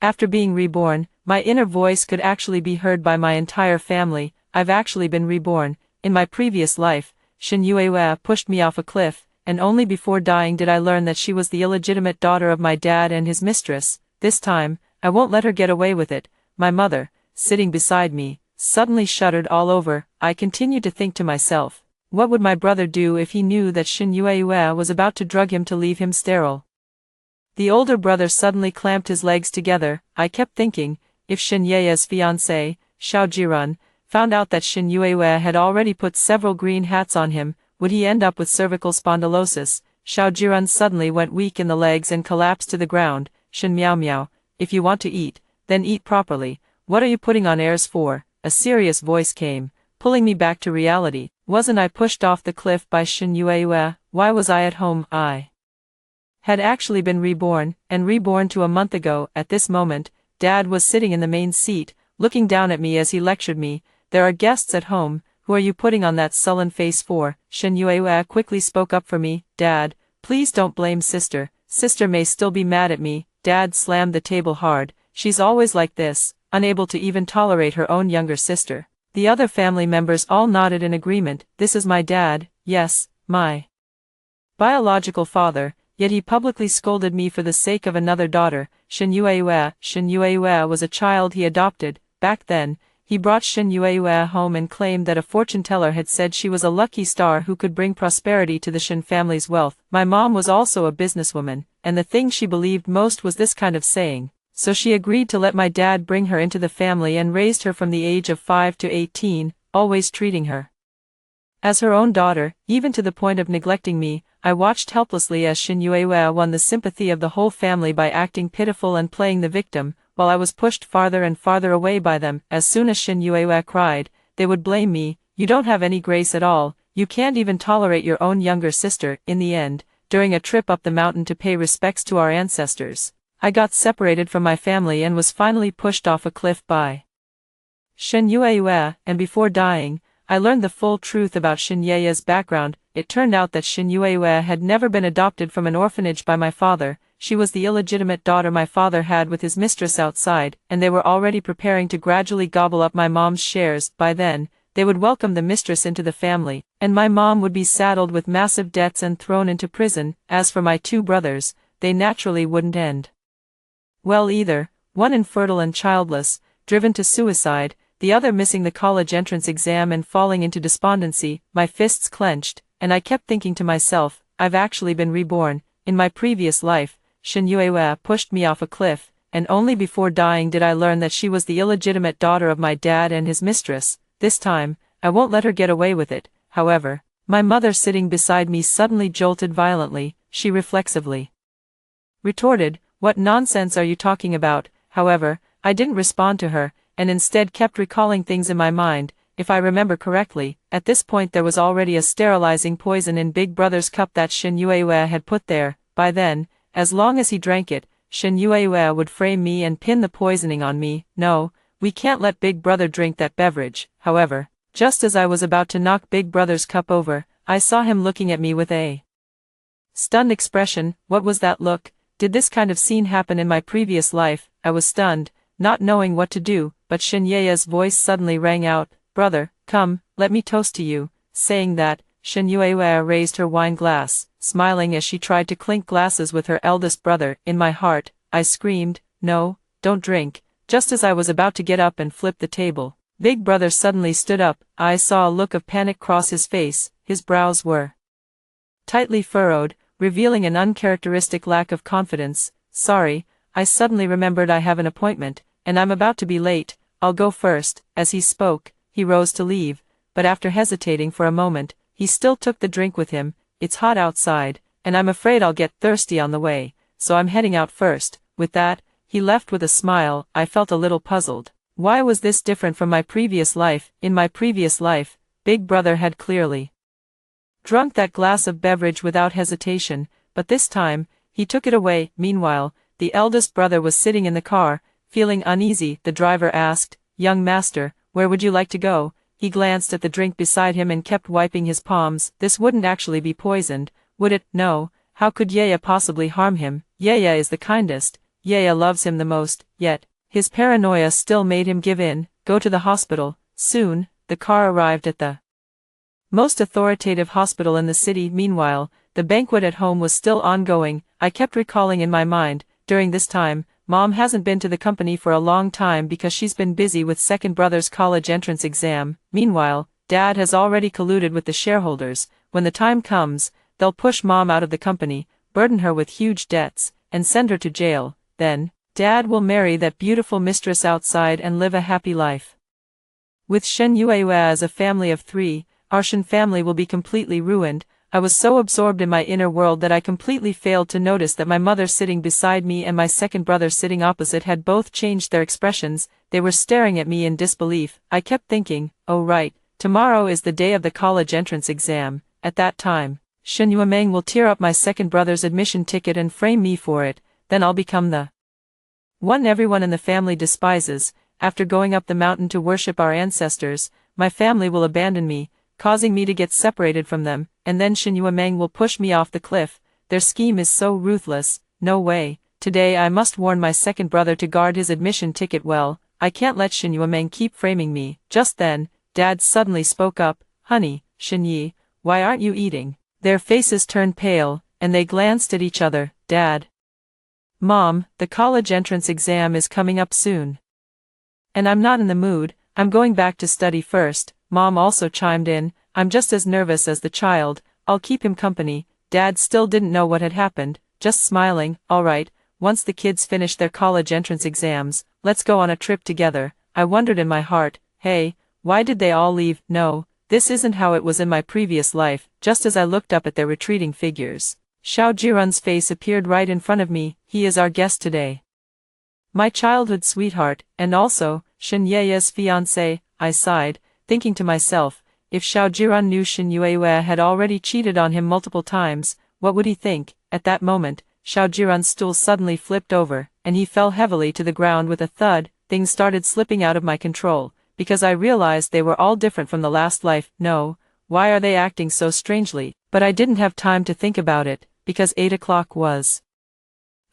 After being reborn, my inner voice could actually be heard by my entire family. I've actually been reborn. In my previous life, Shin Yue pushed me off a cliff, and only before dying did I learn that she was the illegitimate daughter of my dad and his mistress. This time, I won't let her get away with it. My mother, sitting beside me, suddenly shuddered all over. I continued to think to myself, what would my brother do if he knew that Shin Yue was about to drug him to leave him sterile? The older brother suddenly clamped his legs together. I kept thinking, if Shin Yue's fiancé, Xiao Jirun, found out that Shin Yue had already put several green hats on him, would he end up with cervical spondylosis? Xiao Jirun suddenly went weak in the legs and collapsed to the ground. Shin Miao Miao, if you want to eat, then eat properly. What are you putting on airs for? A serious voice came, pulling me back to reality. Wasn't I pushed off the cliff by Shin Yue? Why was I at home? I had actually been reborn, and reborn to a month ago. At this moment, Dad was sitting in the main seat, looking down at me as he lectured me. There are guests at home. Who are you putting on that sullen face for? Shin Yue quickly spoke up for me. Dad, please don't blame sister. Sister may still be mad at me. Dad slammed the table hard. She's always like this, unable to even tolerate her own younger sister. The other family members all nodded in agreement. This is my dad, yes, my biological father, yet he publicly scolded me for the sake of another daughter. Shin Yue was a child he adopted. Back then, he brought Shin Yue home and claimed that a fortune teller had said she was a lucky star who could bring prosperity to the Shin family's wealth. My mom was also a businesswoman, and the thing she believed most was this kind of saying. So she agreed to let my dad bring her into the family and raised her from the age of 5 to 18, always treating her as her own daughter, even to the point of neglecting me. I watched helplessly as Shin Yue won the sympathy of the whole family by acting pitiful and playing the victim, while I was pushed farther and farther away by them. As soon as Shin Yue cried, they would blame me. You don't have any grace at all, you can't even tolerate your own younger sister. In the end, during a trip up the mountain to pay respects to our ancestors, I got separated from my family and was finally pushed off a cliff by Shin Yue, and before dying, I learned the full truth about Shin Yue's background. It turned out that Shin Yue had never been adopted from an orphanage by my father. She was the illegitimate daughter my father had with his mistress outside, and they were already preparing to gradually gobble up my mom's shares. By then, they would welcome the mistress into the family, and my mom would be saddled with massive debts and thrown into prison. As for my two brothers, they naturally wouldn't end well either, one infertile and childless, driven to suicide, the other missing the college entrance exam and falling into despondency. My fists clenched, and I kept thinking to myself, I've actually been reborn. In my previous life, Shin Yue pushed me off a cliff, and only before dying did I learn that she was the illegitimate daughter of my dad and his mistress. This time, I won't let her get away with it. However, my mother sitting beside me suddenly jolted violently. She reflexively retorted, "What nonsense are you talking about?" However, I didn't respond to her, and instead kept recalling things in my mind. If I remember correctly, at this point there was already a sterilizing poison in Big Brother's cup that Shin Yue had put there. By then, as long as he drank it, Shin Yue would frame me and pin the poisoning on me. No, we can't let Big Brother drink that beverage. However, just as I was about to knock Big Brother's cup over, I saw him looking at me with a stunned expression. What was that look? Did this kind of scene happen in my previous life? I was stunned, not knowing what to do, but Shin Yue's voice suddenly rang out, "Brother, come, let me toast to you." Saying that, Shin Yue raised her wine glass, smiling as she tried to clink glasses with her eldest brother. In my heart, I screamed, "No, don't drink." Just as I was about to get up and flip the table, Big Brother suddenly stood up. I saw a look of panic cross his face. His brows were tightly furrowed, revealing an uncharacteristic lack of confidence. "Sorry, I suddenly remembered I have an appointment, and I'm about to be late. I'll go first." As he spoke, he rose to leave, but after hesitating for a moment, he still took the drink with him. "It's hot outside, and I'm afraid I'll get thirsty on the way, so I'm heading out first." With that, he left with a smile. I felt a little puzzled. Why was this different from my previous life? In my previous life, Big Brother had clearly drunk that glass of beverage without hesitation, but this time, he took it away. Meanwhile, the eldest brother was sitting in the car, feeling uneasy. The driver asked, "Young master, where would you like to go?" He glanced at the drink beside him and kept wiping his palms. This wouldn't actually be poisoned, would it? No, how could Yaya possibly harm him? Yaya is the kindest. Yaya loves him the most, yet, his paranoia still made him give in, go to the hospital. Soon, the car arrived at the most authoritative hospital in the city. Meanwhile, the banquet at home was still ongoing. I kept recalling in my mind, during this time, Mom hasn't been to the company for a long time because she's been busy with second brother's college entrance exam. Meanwhile, Dad has already colluded with the shareholders. When the time comes, they'll push Mom out of the company, burden her with huge debts, and send her to jail. Then, Dad will marry that beautiful mistress outside and live a happy life. With Shen Yuewa as a family of 3, our Shen family will be completely ruined. I was so absorbed in my inner world that I completely failed to notice that my mother sitting beside me and my second brother sitting opposite had both changed their expressions. They were staring at me in disbelief. I kept thinking, oh right, tomorrow is the day of the college entrance exam. At that time, Shen Yuemeng will tear up my second brother's admission ticket and frame me for it. Then I'll become the one everyone in the family despises. After going up the mountain to worship our ancestors, my family will abandon me, causing me to get separated from them, and then Shen Yuemeng will push me off the cliff. Their scheme is so ruthless. No way. Today I must warn my second brother to guard his admission ticket well. I can't let Shen Yuemeng keep framing me. Just then, Dad suddenly spoke up. Honey, Shen Yi, why aren't you eating? Their faces turned pale, and they glanced at each other. Dad. Mom, the college entrance exam is coming up soon. And I'm not in the mood. I'm going back to study first. Mom also chimed in. I'm just as nervous as the child. I'll keep him company. Dad still didn't know what had happened, just smiling. Alright, once the kids finish their college entrance exams, let's go on a trip together. I wondered in my heart, hey, why did they all leave? No, this isn't how it was in my previous life. Just as I looked up at their retreating figures, Xiao Jirun's face appeared right in front of me. He is our guest today. My childhood sweetheart, and also, Shen Ye's fiancé. I sighed, thinking to myself, if Xiao Jiran knew Shen Yuewa had already cheated on him multiple times, what would he think? At that moment, Xiao Jiran's stool suddenly flipped over, and he fell heavily to the ground with a thud. Things started slipping out of my control, because I realized they were all different from the last life. No, why are they acting so strangely? But I didn't have time to think about it, because 8 o'clock was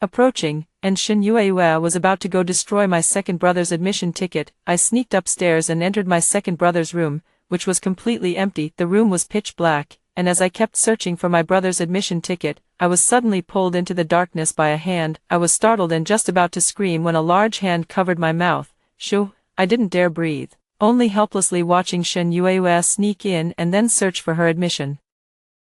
approaching, and Shen Yuewa was about to go destroy my second brother's admission ticket. I sneaked upstairs and entered my second brother's room, which was completely empty. The room was pitch black, and as I kept searching for my brother's admission ticket, I was suddenly pulled into the darkness by a hand. I was startled and just about to scream when a large hand covered my mouth. Shoo! I didn't dare breathe, only helplessly watching Shen Yuewa sneak in and then search for her admission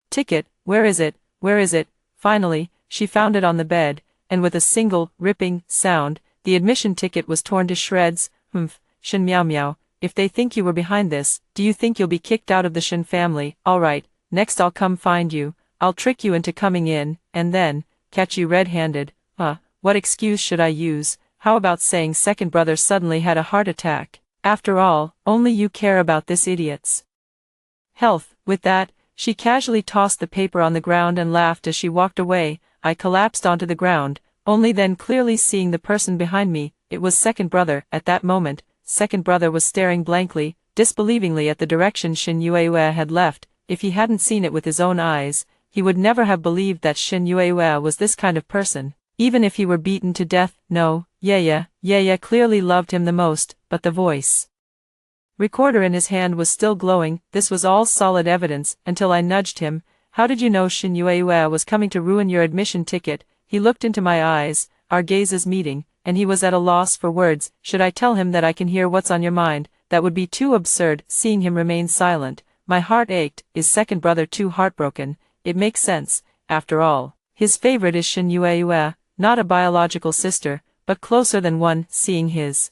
ticket. Where is it? Where is it? Finally, she found it on the bed, and with a single, ripping, sound, the admission ticket was torn to shreds. Shen Miao Miao, if they think you were behind this, do you think you'll be kicked out of the Shen family? Alright, next I'll come find you. I'll trick you into coming in, and then, catch you red-handed. What excuse should I use? How about saying second brother suddenly had a heart attack? After all, only you care about this idiot's health. With that, she casually tossed the paper on the ground and laughed as she walked away. I collapsed onto the ground, only then clearly seeing the person behind me. It was second brother. At that moment, second brother was staring blankly, disbelievingly at the direction Shen Yuewa had left. If he hadn't seen it with his own eyes, he would never have believed that Shen Yuewa was this kind of person, even if he were beaten to death. No, Yaya clearly loved him the most, but the voice recorder in his hand was still glowing. This was all solid evidence, until I nudged him. How did you know Shen Yuewa was coming to ruin your admission ticket? He looked into my eyes, our gazes meeting, and he was at a loss for words. Should I tell him that I can hear what's on your mind? That would be too absurd. Seeing him remain silent, my heart ached. Is second brother too heartbroken? It makes sense, after all. His favorite is Shen Yuewa, not a biological sister, but closer than one. Seeing his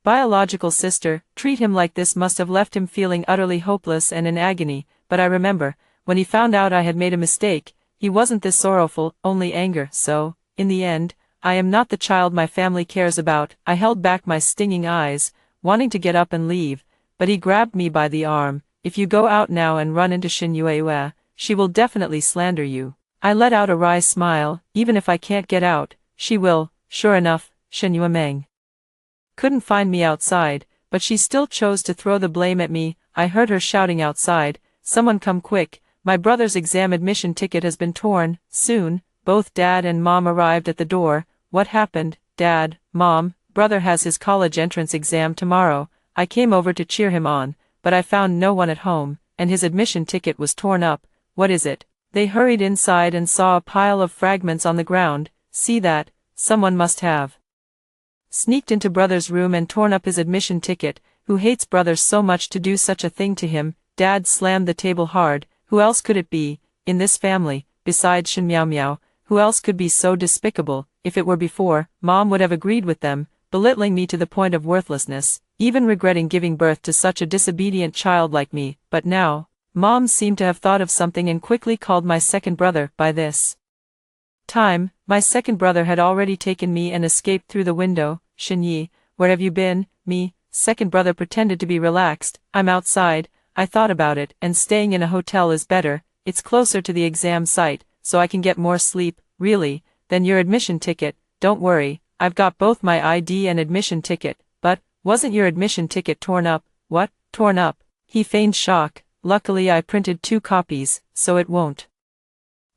biological sister treat him like this must have left him feeling utterly hopeless and in agony. But I remember, when he found out I had made a mistake, he wasn't this sorrowful, only anger. So, in the end, I am not the child my family cares about. I held back my stinging eyes, wanting to get up and leave, but he grabbed me by the arm. If you go out now and run into Shen Yuewa, she will definitely slander you. I let out a wry smile. Even if I can't get out, she will. Sure enough, Shen Yuemeng couldn't find me outside, but she still chose to throw the blame at me. I heard her shouting outside, "Someone come quick, my brother's exam admission ticket has been torn." Soon, both Dad and Mom arrived at the door. what happened, Dad, Mom, brother has his college entrance exam tomorrow. I came over to cheer him on, but I found no one at home, and his admission ticket was torn up. What is it? They hurried inside and saw a pile of fragments on the ground. See that? Someone must have sneaked into brother's room and torn up his admission ticket. Who hates brother so much to do such a thing to him? Dad slammed the table hard. Who else could it be, in this family, besides Shin Miao Miao? Who else could be so despicable? If it were before, Mom would have agreed with them, belittling me to the point of worthlessness, even regretting giving birth to such a disobedient child like me. But now, Mom seemed to have thought of something and quickly called my second brother. By this time, my second brother had already taken me and escaped through the window. Shin Yi, where have you been? Me, second brother pretended to be relaxed. I'm outside. I thought about it, and staying in a hotel is better. It's closer to the exam site, so I can get more sleep. Really? Then your admission ticket. Don't worry, I've got both my ID and admission ticket. But, wasn't your admission ticket torn up? What? Torn up? He feigned shock. Luckily I printed 2 copies, so it won't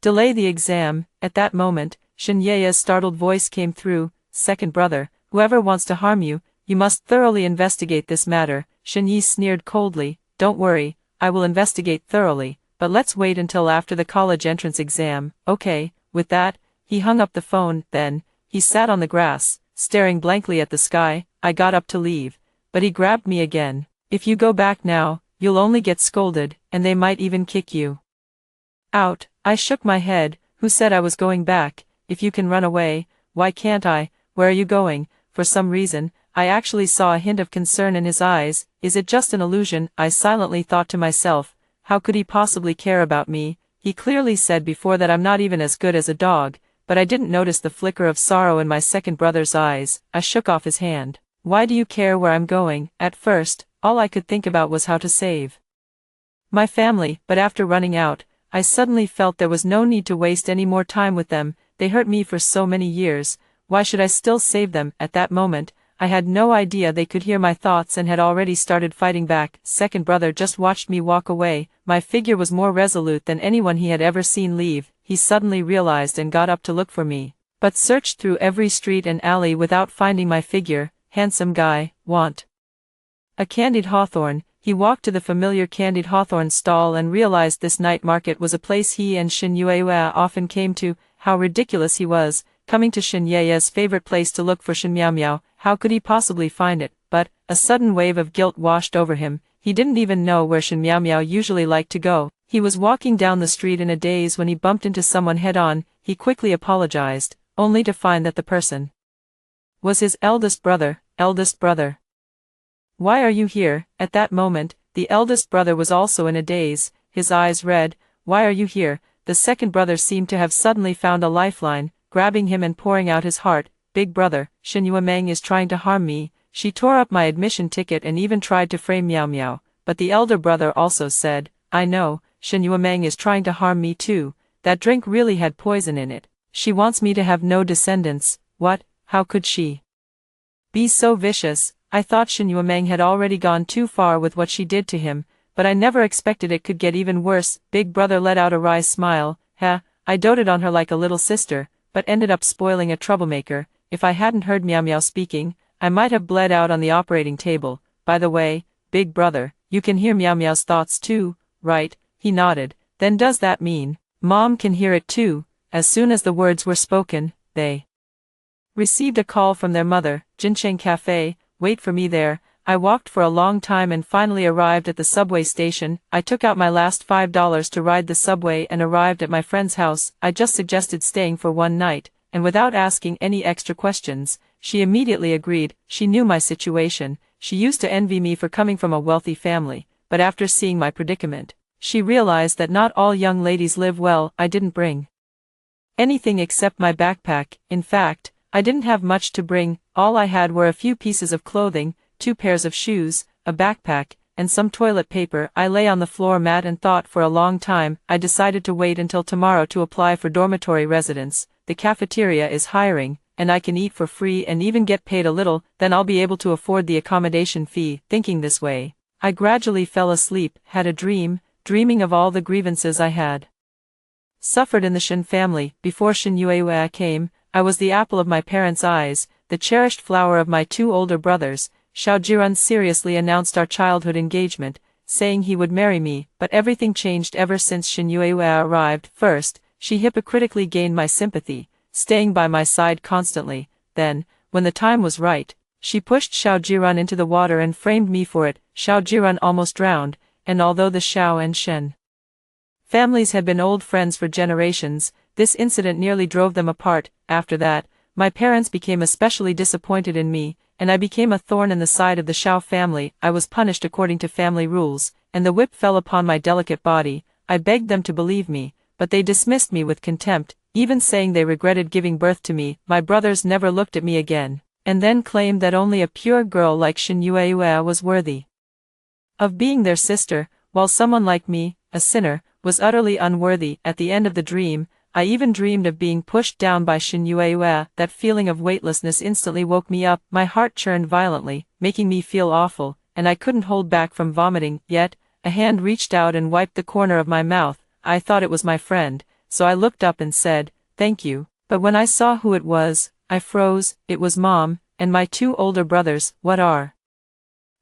delay the exam. At that moment, Shin Ye's startled voice came through. Second brother, whoever wants to harm you, you must thoroughly investigate this matter. Shin Yi sneered coldly. Don't worry, I will investigate thoroughly, but let's wait until after the college entrance exam. Okay. With that, he hung up the phone. Then, he sat on the grass, staring blankly at the sky. I got up to leave, but he grabbed me again. If you go back now, you'll only get scolded, and they might even kick you out. I shook my head. Who said I was going back? If you can run away, why can't I? Where are you going? For some reason, I actually saw a hint of concern in his eyes. Is it just an illusion? I silently thought to myself. How could he possibly care about me? He clearly said before that I'm not even as good as a dog, but I didn't notice the flicker of sorrow in my second brother's eyes. I shook off his hand. Why do you care where I'm going? At first, all I could think about was how to save my family, but after running out, I suddenly felt there was no need to waste any more time with them. They hurt me for so many years. Why should I still save them? At that moment, I had no idea they could hear my thoughts and had already started fighting back. Second brother just watched me walk away. My figure was more resolute than anyone he had ever seen leave. He suddenly realized and got up to look for me, but searched through every street and alley without finding my figure. Handsome guy, want a candied hawthorn? He walked to the familiar candied hawthorn stall and realized this night market was a place he and Shin Yue often came to. How ridiculous he was, coming to Shin Ye's favorite place to look for Shin Miao Miao. How could he possibly find it? But, a sudden wave of guilt washed over him. He didn't even know where Shin Miao Miao usually liked to go. He was walking down the street in a daze when he bumped into someone head-on. He quickly apologized, only to find that the person was his eldest brother. Eldest brother, why are you here? At that moment, the eldest brother was also in a daze, his eyes red. Why are you here? The second brother seemed to have suddenly found a lifeline, grabbing him and pouring out his heart. Big brother, Shin Yuemeng is trying to harm me. She tore up my admission ticket and even tried to frame Miao Miao, but the elder brother also said, I know, Shin Yuemeng is trying to harm me too. That drink really had poison in it. She wants me to have no descendants. What? How could she be so vicious? I thought Shin Yuemeng had already gone too far with what she did to him, but I never expected it could get even worse. Big brother let out a wry smile. I doted on her like a little sister, but ended up spoiling a troublemaker. If I hadn't heard Miao Miao speaking, I might have bled out on the operating table. By the way, big brother, you can hear Miao Miao's thoughts too, right? He nodded. Then does that mean Mom can hear it too? As soon as the words were spoken, they received a call from their mother. Jincheng Cafe, wait for me there. I walked for a long time and finally arrived at the subway station. I took out my last $5 to ride the subway and arrived at my friend's house. I just suggested staying for one night, and without asking any extra questions, she immediately agreed. She knew my situation. She used to envy me for coming from a wealthy family, but after seeing my predicament, she realized that not all young ladies live well. I didn't bring anything except my backpack. In fact, I didn't have much to bring. All I had were a few pieces of clothing, 2 pairs of shoes, a backpack, and some toilet paper. I lay on the floor mat and thought for a long time. I decided to wait until tomorrow to apply for dormitory residence. The cafeteria is hiring, and I can eat for free and even get paid a little, then I'll be able to afford the accommodation fee. Thinking this way, I gradually fell asleep, had a dream, dreaming of all the grievances I had suffered in the Shin family. Before Shin Yue came, I was the apple of my parents' eyes, the cherished flower of my two older brothers. Xiao Jirun seriously announced our childhood engagement, saying he would marry me, but everything changed ever since Shen Yue arrived. First, she hypocritically gained my sympathy, staying by my side constantly. Then, when the time was right, she pushed Xiao Jirun into the water and framed me for it. Xiao Jirun almost drowned, and although the Xiao and Shen families had been old friends for generations, this incident nearly drove them apart. After that, my parents became especially disappointed in me, and I became a thorn in the side of the Xiao family. I was punished according to family rules, and the whip fell upon my delicate body. I begged them to believe me, but they dismissed me with contempt, even saying they regretted giving birth to me. My brothers never looked at me again, and then claimed that only a pure girl like Shen Yue was worthy of being their sister, while someone like me, a sinner, was utterly unworthy. At the end of the dream, I even dreamed of being pushed down by Shen Yue. That feeling of weightlessness instantly woke me up. My heart churned violently, making me feel awful, and I couldn't hold back from vomiting. Yet, a hand reached out and wiped the corner of my mouth. I thought it was my friend, so I looked up and said, "Thank you." But when I saw who it was, I froze. It was Mom, and my two older brothers. What are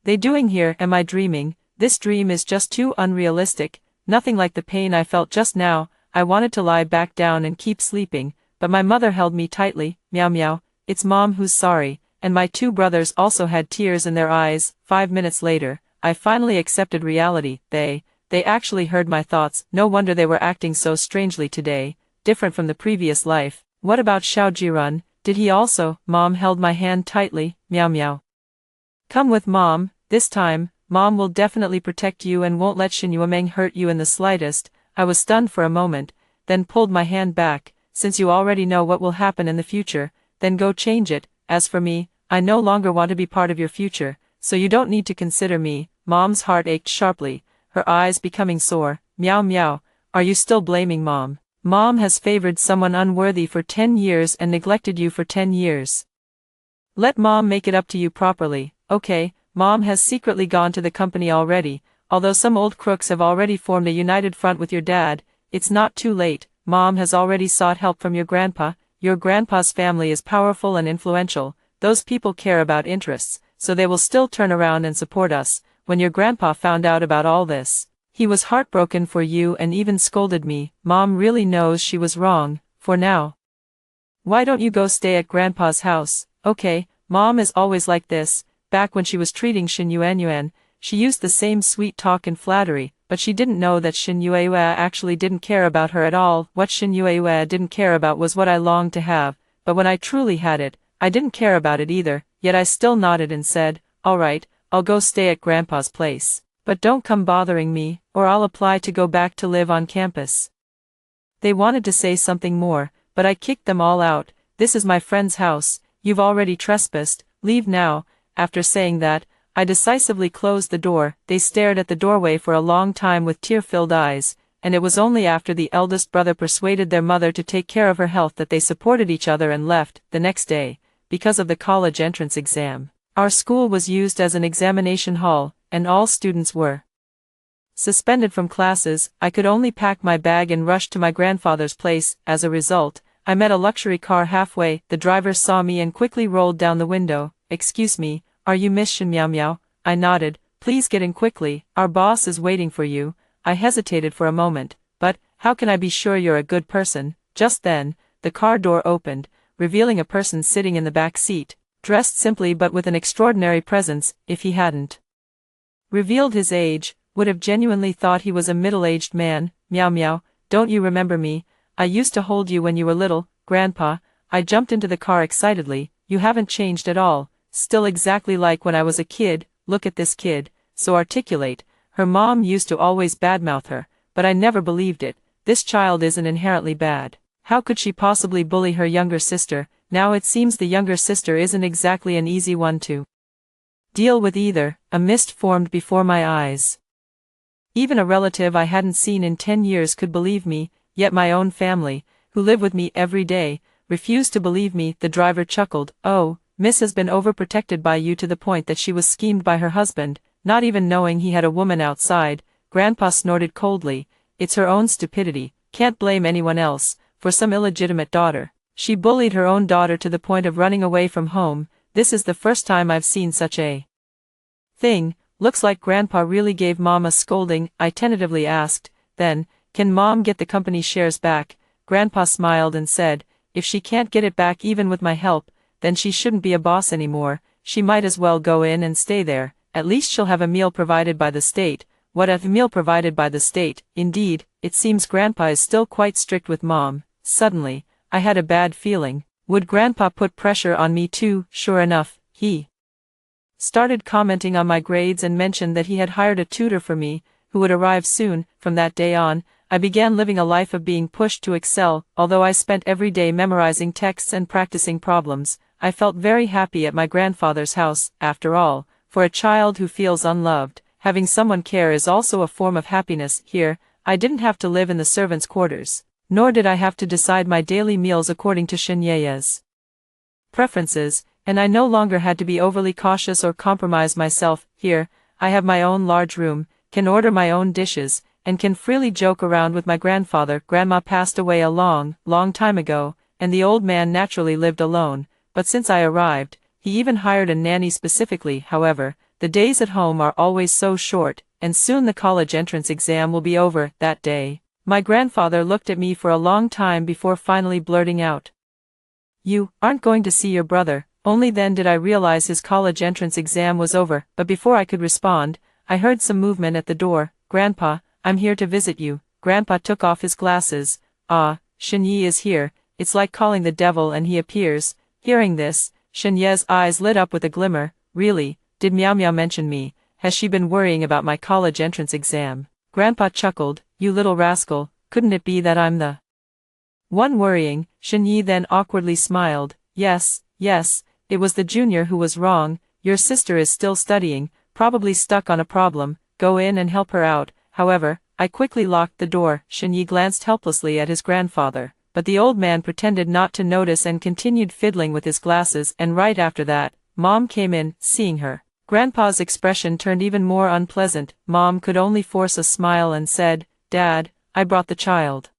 they doing here? Am I dreaming? This dream is just too unrealistic, nothing like the pain I felt just now. I wanted to lie back down and keep sleeping, but my mother held me tightly. Meow meow, it's Mom who's sorry, and my two brothers also had tears in their eyes. 5 minutes later, I finally accepted reality. They actually heard my thoughts. No wonder they were acting so strangely today, different from the previous life. What about Xiao Jirun? Did he also? Mom held my hand tightly. Meow meow. Come with Mom. This time, Mom will definitely protect you and won't let Shen Yuemeng hurt you in the slightest. I was stunned for a moment, then pulled my hand back. Since you already know what will happen in the future, then go change it. As for me, I no longer want to be part of your future, so you don't need to consider me. Mom's heart ached sharply, her eyes becoming sore. Meow meow, are you still blaming Mom? Mom has favored someone unworthy for 10 years and neglected you for 10 years. Let Mom make it up to you properly. Okay, Mom has secretly gone to the company already, although some old crooks have already formed a united front with your dad. It's not too late. Mom has already sought help from your grandpa. Your grandpa's family is powerful and influential. Those people care about interests, so they will still turn around and support us. When your grandpa found out about all this, he was heartbroken for you and even scolded me. Mom really knows she was wrong, for now. Why don't you go stay at grandpa's house? Okay, Mom is always like this. Back when she was treating Shen Yuan, she used the same sweet talk and flattery, but she didn't know that Shen Yue actually didn't care about her at all. What Shen Yue didn't care about was what I longed to have, but when I truly had it, I didn't care about it either. Yet I still nodded and said, "All right, I'll go stay at Grandpa's place. But don't come bothering me, or I'll apply to go back to live on campus." They wanted to say something more, but I kicked them all out. "This is my friend's house. You've already trespassed. Leave now." After saying that, I decisively closed the door. They stared at the doorway for a long time with tear-filled eyes, and it was only after the eldest brother persuaded their mother to take care of her health that they supported each other and left. The next day, because of the college entrance exam, our school was used as an examination hall, and all students were suspended from classes. I could only pack my bag and rush to my grandfather's place. As a result, I met a luxury car halfway. The driver saw me and quickly rolled down the window. "Excuse me, are you Miss Shen Meow Meow?" I nodded. "Please get in quickly, our boss is waiting for you." I hesitated for a moment, but, how can I be sure you're a good person? Just then, the car door opened, revealing a person sitting in the back seat, dressed simply but with an extraordinary presence. If he hadn't revealed his age, would have genuinely thought he was a middle-aged man. "Meow Meow, don't you remember me? I used to hold you when you were little, Grandpa." I jumped into the car excitedly. "You haven't changed at all. Still exactly like when I was a kid. Look at this kid, so articulate." Her mom used to always badmouth her, but I never believed it. This child isn't inherently bad. How could she possibly bully her younger sister? Now it seems the younger sister isn't exactly an easy one to deal with either. A mist formed before my eyes. Even a relative I hadn't seen in 10 years could believe me, yet my own family, who live with me every day, refused to believe me. The driver chuckled. "Oh, Miss has been overprotected by you to the point that she was schemed by her husband, not even knowing he had a woman outside." Grandpa snorted coldly. "It's her own stupidity, can't blame anyone else, for some illegitimate daughter. She bullied her own daughter to the point of running away from home. This is the first time I've seen such a thing. Looks like Grandpa really gave Mom a scolding, I tentatively asked. Then, can Mom get the company shares back? Grandpa smiled and said, if she can't get it back even with my help, then she shouldn't be a boss anymore. She might as well go in and stay there. At least she'll have a meal provided by the state. What a meal provided by the state, indeed. It seems Grandpa is still quite strict with Mom. Suddenly, I had a bad feeling. Would Grandpa put pressure on me too? Sure enough, he started commenting on my grades and mentioned that he had hired a tutor for me, who would arrive soon. From that day on, I began living a life of being pushed to excel. Although I spent every day memorizing texts and practicing problems, I felt very happy at my grandfather's house. After all, for a child who feels unloved, having someone care is also a form of happiness. Here, I didn't have to live in the servants' quarters, nor did I have to decide my daily meals according to Shinye's preferences, and I no longer had to be overly cautious or compromise myself. Here, I have my own large room, can order my own dishes, and can freely joke around with my grandfather. Grandma passed away a long time ago, and the old man naturally lived alone, but since I arrived, he even hired a nanny specifically. However, the days at home are always so short, and soon the college entrance exam will be over. That day, my grandfather looked at me for a long time before finally blurting out, "You aren't going to see your brother?" Only then did I realize his college entrance exam was over, but before I could respond, I heard some movement at the door. "Grandpa, I'm here to visit you." Grandpa took off his glasses. "Ah, Shinyi is here. It's like calling the devil and he appears." Hearing this, Shinye's eyes lit up with a glimmer. "Really? Did Meow Meow mention me? Has she been worrying about my college entrance exam?" Grandpa chuckled. "You little rascal, couldn't it be that I'm the one worrying?" Shinyi then awkwardly smiled. Yes, it was the junior who was wrong. Your sister is still studying, probably stuck on a problem. Go in and help her out." However, I quickly locked the door. Shinyi glanced helplessly at his grandfather, but the old man pretended not to notice and continued fiddling with his glasses. And right after that, Mom came in. Seeing her, Grandpa's expression turned even more unpleasant. Mom could only force a smile and said, "Dad, I brought the child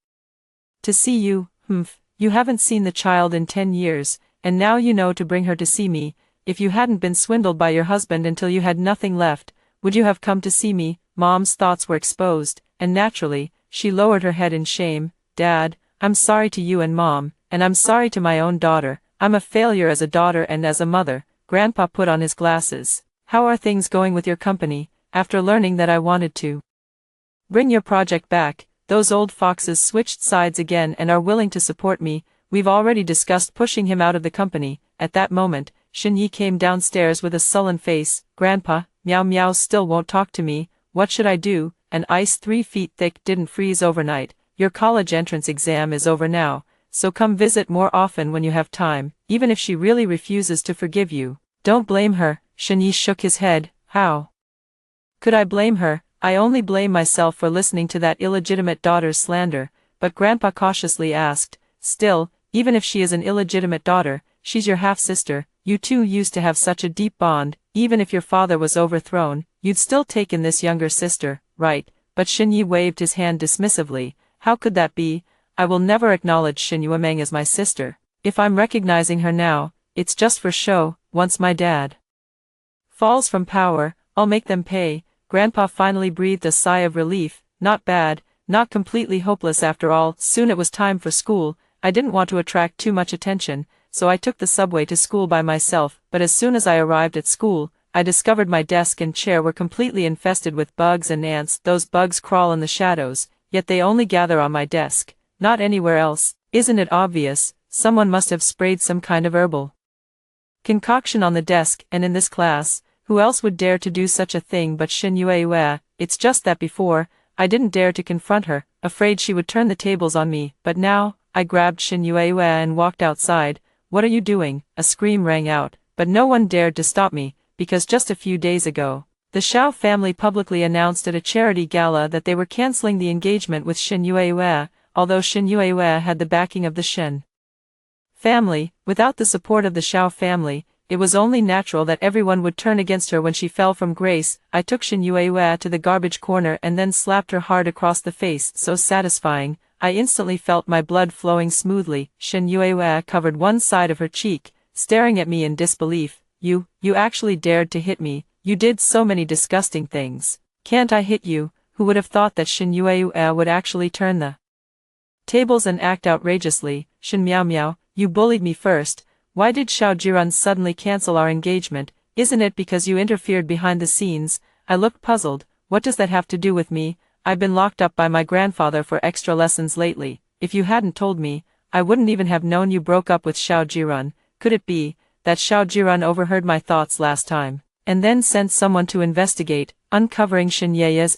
to see you." "Humph, you haven't seen the child in 10 years, and now you know to bring her to see me. If you hadn't been swindled by your husband until you had nothing left, would you have come to see me?" Mom's thoughts were exposed, and naturally, she lowered her head in shame. "Dad, I'm sorry to you and Mom, and I'm sorry to my own daughter. I'm a failure as a daughter and as a mother." Grandpa put on his glasses. "How are things going with your company? After learning that I wanted to bring your project back, those old foxes switched sides again and are willing to support me. We've already discussed pushing him out of the company." At that moment, Shinyi came downstairs with a sullen face. "Grandpa, Meow Meow still won't talk to me. What should I do? An ice 3 feet thick didn't freeze overnight. Your college entrance exam is over now, so come visit more often when you have time. Even if she really refuses to forgive you, don't blame her." Shinyi shook his head. "How could I blame her? I only blame myself for listening to that illegitimate daughter's slander." But Grandpa cautiously asked, "Still, even if she is an illegitimate daughter, she's your half-sister. You two used to have such a deep bond. Even if your father was overthrown, you'd still take in this younger sister, right?" But Shinyi waved his hand dismissively. "How could that be? I will never acknowledge Shinyuameng as my sister. If I'm recognizing her now, it's just for show. Once my dad falls from power, I'll make them pay." Grandpa finally breathed a sigh of relief. Not bad, not completely hopeless after all. Soon it was time for school. I didn't want to attract too much attention, so I took the subway to school by myself. But as soon as I arrived at school, I discovered my desk and chair were completely infested with bugs and ants. Those bugs crawl in the shadows, yet they only gather on my desk, not anywhere else. Isn't it obvious? Someone must have sprayed some kind of herbal concoction on the desk. And in this class, who else would dare to do such a thing but Shin Yue? It's just that before, I didn't dare to confront her, afraid she would turn the tables on me. But now, I grabbed Shin Yue and walked outside. "What are you doing?" A scream rang out, but no one dared to stop me, because just a few days ago, the Xiao family publicly announced at a charity gala that they were canceling the engagement with Shin Yue. Although Shin Yue had the backing of the Shin family, without the support of the Xiao family, it was only natural that everyone would turn against her when she fell from grace. I took Shin Yue to the garbage corner and then slapped her hard across the face. So satisfying. I instantly felt my blood flowing smoothly. Shen Yue covered one side of her cheek, staring at me in disbelief. You actually dared to hit me. You did so many disgusting things. Can't I hit you? Who would have thought that Shen Yue would actually turn the tables and act outrageously? Shen Miao Miao, you bullied me first. Why did Xiao Jiran suddenly cancel our engagement? Isn't it because you interfered behind the scenes? I looked puzzled. What does that have to do with me? I've been locked up by my grandfather for extra lessons lately. If you hadn't told me, I wouldn't even have known you broke up with Xiao Jiran. Could it be that Xiao Jiran overheard my thoughts last time, and then sent someone to investigate, uncovering Shen Ye's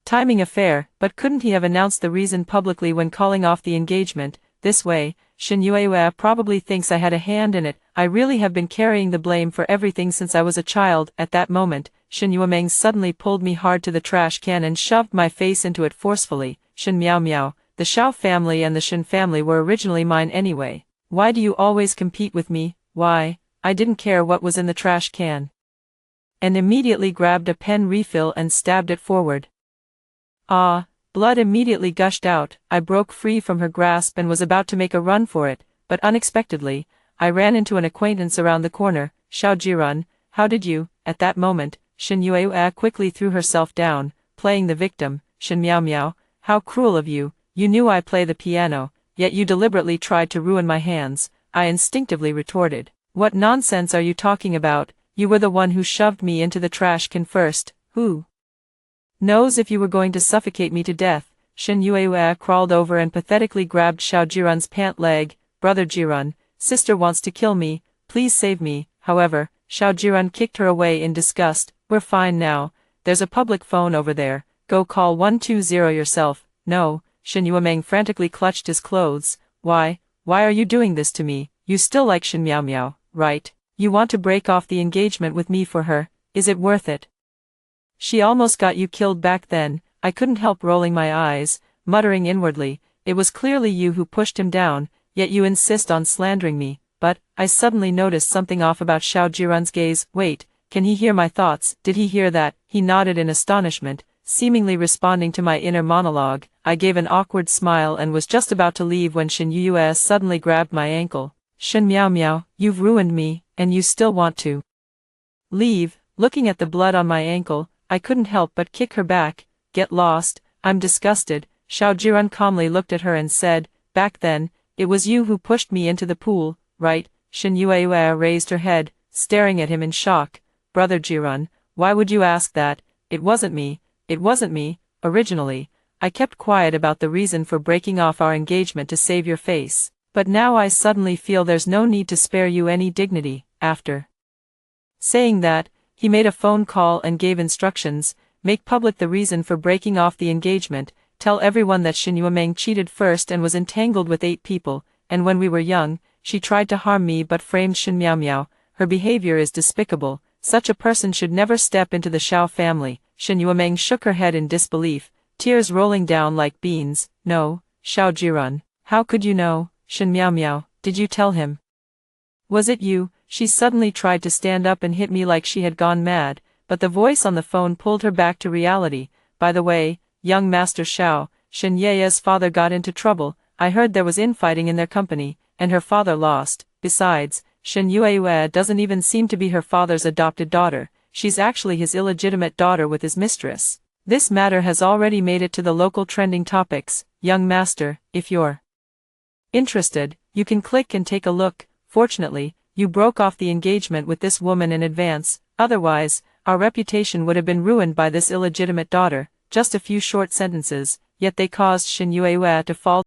timing affair? But couldn't he have announced the reason publicly when calling off the engagement? This way, Shen Yue probably thinks I had a hand in it. I really have been carrying the blame for everything since I was a child. At that moment, Shen Yuemeng suddenly pulled me hard to the trash can and shoved my face into it forcefully. Shen Miao Miao, the Xiao family and the Shen family were originally mine anyway. Why do you always compete with me? Why? I didn't care what was in the trash can. And immediately grabbed a pen refill and stabbed it forward. Ah! Blood immediately gushed out. I broke free from her grasp and was about to make a run for it, but unexpectedly, I ran into an acquaintance around the corner. Xiao Jiran, how did you? At that moment, Shen Yue quickly threw herself down, playing the victim. Shen Miao Miao, how cruel of you. You knew I play the piano, yet you deliberately tried to ruin my hands. I instinctively retorted. What nonsense are you talking about? You were the one who shoved me into the trash can first. Who knows if you were going to suffocate me to death? Shen Yue crawled over and pathetically grabbed Xiao Jiran's pant leg. Brother Jiran, sister wants to kill me, please save me. However, Xiao Jiran kicked her away in disgust. We're fine now. There's a public phone over there. Go call 120 yourself. No. Shen Yuemeng frantically clutched his clothes. Why are you doing this to me? You still like Shen Miao Miao, right? You want to break off the engagement with me for her. Is it worth it? She almost got you killed back then. I couldn't help rolling my eyes, muttering inwardly. It was clearly you who pushed him down, yet you insist on slandering me. But, I suddenly noticed something off about Xiao Jiran's gaze. Wait, can he hear my thoughts? Did he hear that? He nodded in astonishment, seemingly responding to my inner monologue. I gave an awkward smile and was just about to leave when Shen Yue suddenly grabbed my ankle. Shen Miao Miao, you've ruined me, and you still want to leave. Looking at the blood on my ankle, I couldn't help but kick her back. Get lost, I'm disgusted. Xiao Jiran calmly looked at her and said, back then, it was you who pushed me into the pool, right? Shen Yue raised her head, staring at him in shock. Brother Jiran, why would you ask that? It wasn't me. It wasn't me. Originally, I kept quiet about the reason for breaking off our engagement to save your face. But now I suddenly feel there's no need to spare you any dignity. After saying that, he made a phone call and gave instructions. Make public the reason for breaking off the engagement. Tell everyone that Shen Yuemeng cheated first and was entangled with 8 people, and when we were young, she tried to harm me but framed Shen Miao Miao. Her behavior is despicable. Such a person should never step into the Xiao family. Shen Yuemeng shook her head in disbelief, tears rolling down like beans. No, Xiao Jiran, how could you know? Shen Miao Miao, did you tell him? Was it you? She suddenly tried to stand up and hit me like she had gone mad, but the voice on the phone pulled her back to reality. By the way, young Master Xiao, Shen Ye's father got into trouble. I heard there was infighting in their company, and her father lost. Besides, Shen Yue doesn't even seem to be her father's adopted daughter. She's actually his illegitimate daughter with his mistress. This matter has already made it to the local trending topics. Young master, if you're interested, you can click and take a look. Fortunately, you broke off the engagement with this woman in advance. Otherwise, our reputation would have been ruined by this illegitimate daughter. Just a few short sentences, yet they caused Shen Yue to fall